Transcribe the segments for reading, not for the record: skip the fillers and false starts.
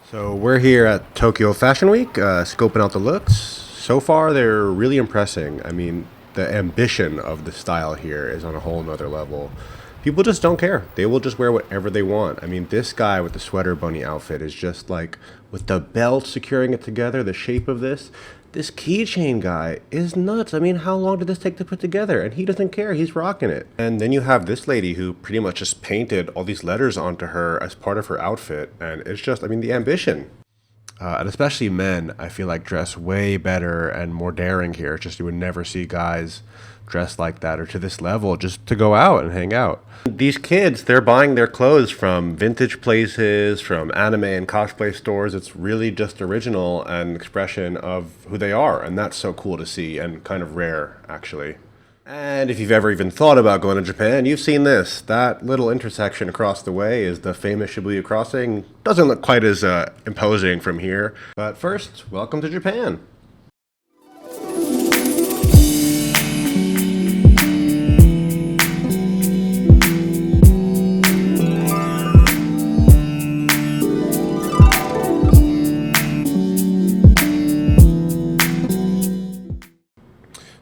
So we're here at Tokyo Fashion Week, scoping out the looks. So far, they're really impressing. I mean, the ambition of the style here is on a whole nother level. People just don't care. They will just wear whatever they want. I mean, this guy with the sweater bunny outfit is just like, with the belt securing it together, the shape of this keychain guy is nuts. I mean, how long did this take to put together? And he doesn't care. He's rocking it. And then you have this lady who pretty much just painted all these letters onto her as part of her outfit. And it's just, I mean, the ambition. And especially men, I feel like dress way better and more daring here. It's just you would never see guys dressed like that or to this level just to go out and hang out. These kids, they're buying their clothes from vintage places, from anime and cosplay stores. It's really just original and expression of who they are. And that's so cool to see and kind of rare, actually. And if you've ever even thought about going to Japan, you've seen this. That little intersection across the way is the famous Shibuya crossing. Doesn't look quite as imposing from here. But first, welcome to Japan.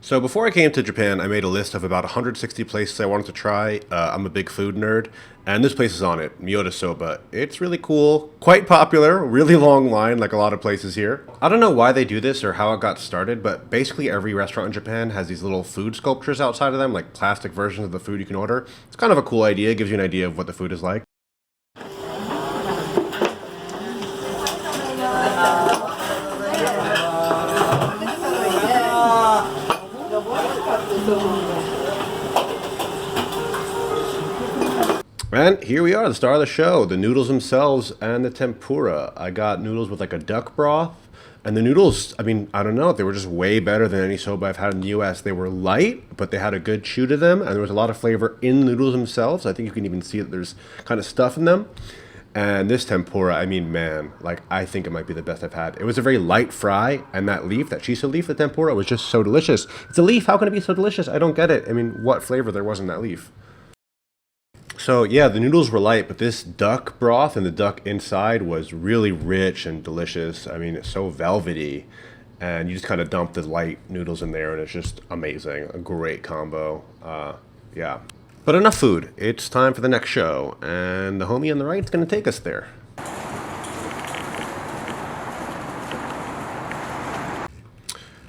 So before I came to Japan, I made a list of about 160 places I wanted to try. I'm a big food nerd, and this place is on it, Mukata Soba. It's really cool, quite popular, really long line like a lot of places here. I don't know why they do this or how it got started, but basically every restaurant in Japan has these little food sculptures outside of them, like plastic versions of the food you can order. It's kind of a cool idea, it gives you an idea of what the food is like. And here we are, the star of the show, the noodles themselves and the tempura. I got noodles with like a duck broth. And the noodles, I mean, I don't know, they were just way better than any soba I've had in the US. They were light, but they had a good chew to them. And there was a lot of flavor in the noodles themselves. I think you can even see that there's kind of stuff in them. And this tempura, I mean, man, like, I think it might be the best I've had. It was a very light fry, and that leaf, that shiso leaf, the tempura, was just so delicious. It's a leaf, how can it be so delicious? I don't get it. I mean, what flavor there was in that leaf? So yeah, the noodles were light, but this duck broth and the duck inside was really rich and delicious. I mean, it's so velvety, and you just kind of dump the light noodles in there, and it's just amazing. A great combo. Yeah. But enough food. It's time for the next show, and the homie on the right is going to take us there.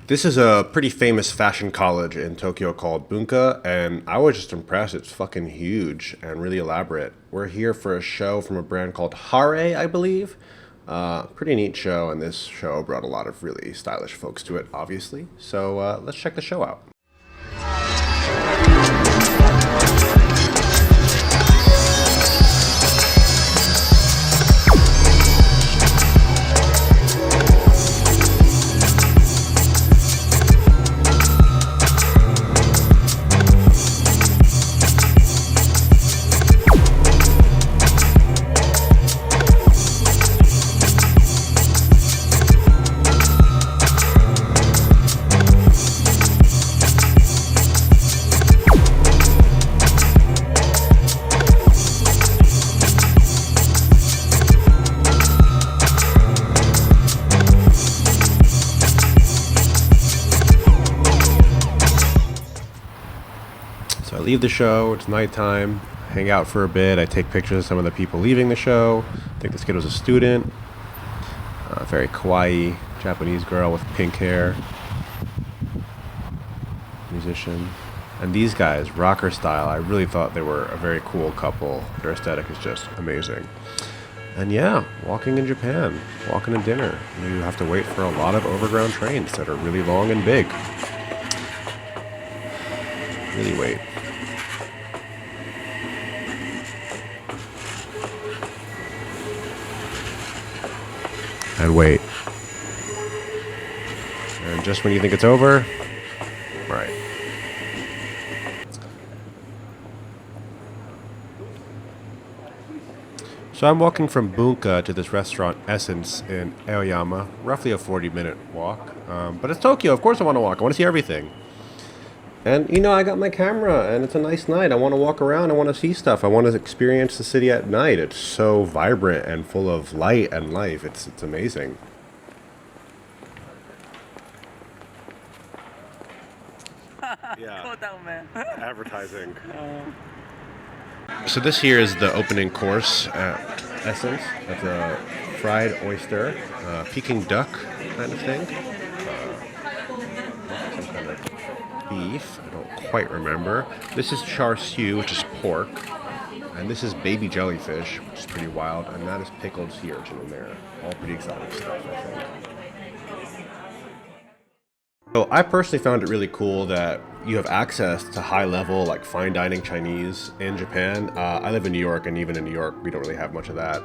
This is a pretty famous fashion college in Tokyo called Bunka, and I was just impressed. It's fucking huge and really elaborate. We're here for a show from a brand called Howdy, I believe. Pretty neat show, and this show brought a lot of really stylish folks to it, obviously. So let's check the show out. So I leave the show, it's nighttime, hang out for a bit, I take pictures of some of the people leaving the show. I think this kid was a student, very kawaii Japanese girl with pink hair, musician. And these guys, rocker style, I really thought they were a very cool couple. Their aesthetic is just amazing. And yeah, walking in Japan, walking to dinner, you have to wait for a lot of overground trains that are really long and big. Really wait. And wait. And just when you think it's over, right. So I'm walking from Bunka to this restaurant Essence in Aoyama, roughly a 40-minute walk. But it's Tokyo, of course I want to walk. I want to see everything. And you know, I got my camera and it's a nice night. I want to walk around, I want to see stuff. I want to experience the city at night. It's so vibrant and full of light and life. It's amazing. Yeah. Advertising. So this here is the opening course at Essence. That's a fried oyster, Peking duck kind of thing. Some kind of beef. I don't quite remember. This is char siu, which is pork. And this is baby jellyfish, which is pretty wild. And that is pickled sea urchin in there. All pretty exotic stuff, I think. So I personally found it really cool that you have access to high level, like fine dining Chinese in Japan. I live in New York, and even in New York, we don't really have much of that.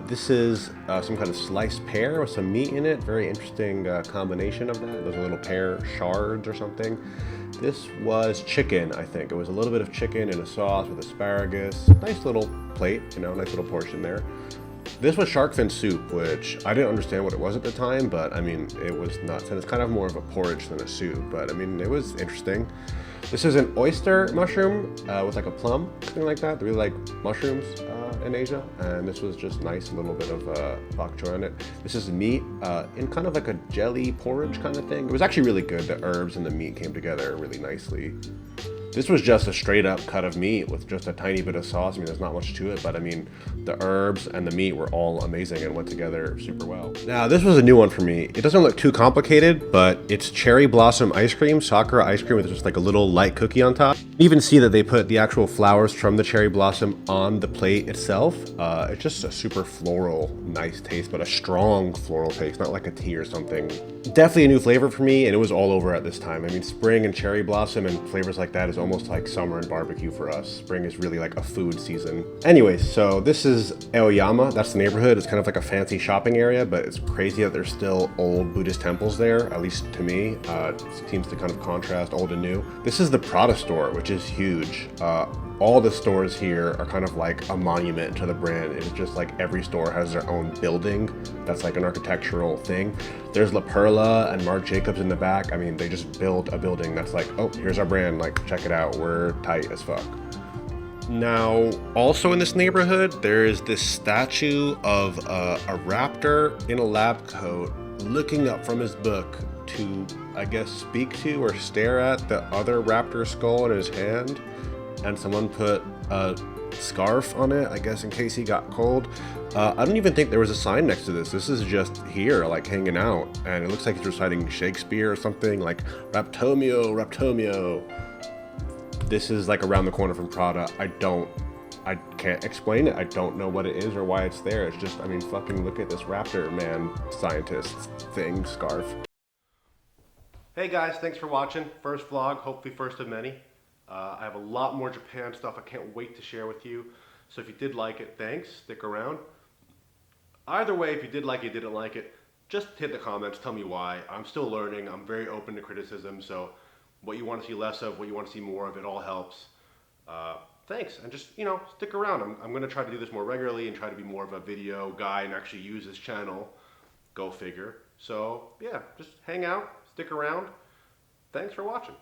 This is some kind of sliced pear with some meat in it. Very interesting combination of that. Those are little pear shards or something. This was chicken, I think. It was a little bit of chicken in a sauce with asparagus. Nice little plate, you know, nice little portion there. This was shark fin soup, which I didn't understand what it was at the time, but I mean, it was nuts. And it's kind of more of a porridge than a soup, but I mean, it was interesting. This is an oyster mushroom with like a plum, something like that. They really like mushrooms in Asia. And this was just nice, a little bit of bok choy on it. This is meat in kind of like a jelly porridge kind of thing. It was actually really good. The herbs and the meat came together really nicely. This was just a straight up cut of meat with just a tiny bit of sauce. I mean, there's not much to it, but I mean, the herbs and the meat were all amazing and went together super well. Now, this was a new one for me. It doesn't look too complicated, but it's cherry blossom ice cream, sakura ice cream with just like a little light cookie on top. You even see that they put the actual flowers from the cherry blossom on the plate itself. It's just a super floral, nice taste, but a strong floral taste, not like a tea or something. Definitely a new flavor for me, and it was all over at this time. I mean, spring and cherry blossom and flavors like that is almost like summer and barbecue for us. Spring is really like a food season. Anyways, so this is Aoyama. That's the neighborhood. It's kind of like a fancy shopping area, but it's crazy that there's still old Buddhist temples there, at least to me. It seems to kind of contrast old and new. This is the Prada store, which is huge. All the stores here are kind of like a monument to the brand. It's just like every store has their own building. That's like an architectural thing. There's La Perla and Marc Jacobs in the back. I mean, they just build a building that's like, oh, here's our brand. Like, check it out. We're tight as fuck. Now, also in this neighborhood, there is this statue of a raptor in a lab coat looking up from his book to, I guess, speak to or stare at the other raptor skull in his hand. And someone put a scarf on it, I guess, in case he got cold. I don't even think there was a sign next to this. This is just here, like hanging out. And it looks like he's reciting Shakespeare or something, like Raptomio, Raptomio. This is like around the corner from Prada. I can't explain it. I don't know what it is or why it's there. It's just, I mean, fucking look at this raptor man scientist thing, scarf. Hey guys, thanks for watching. First vlog, hopefully first of many. I have a lot more Japan stuff I can't wait to share with you. So if you did like it, thanks. Stick around. Either way, if you did like it, didn't like it, just hit the comments. Tell me why. I'm still learning. I'm very open to criticism. So what you want to see less of, what you want to see more of, it all helps. Thanks. And just, you know, stick around. I'm going to try to do this more regularly and try to be more of a video guy and actually use this channel. Go figure. So yeah, just hang out. Stick around. Thanks for watching.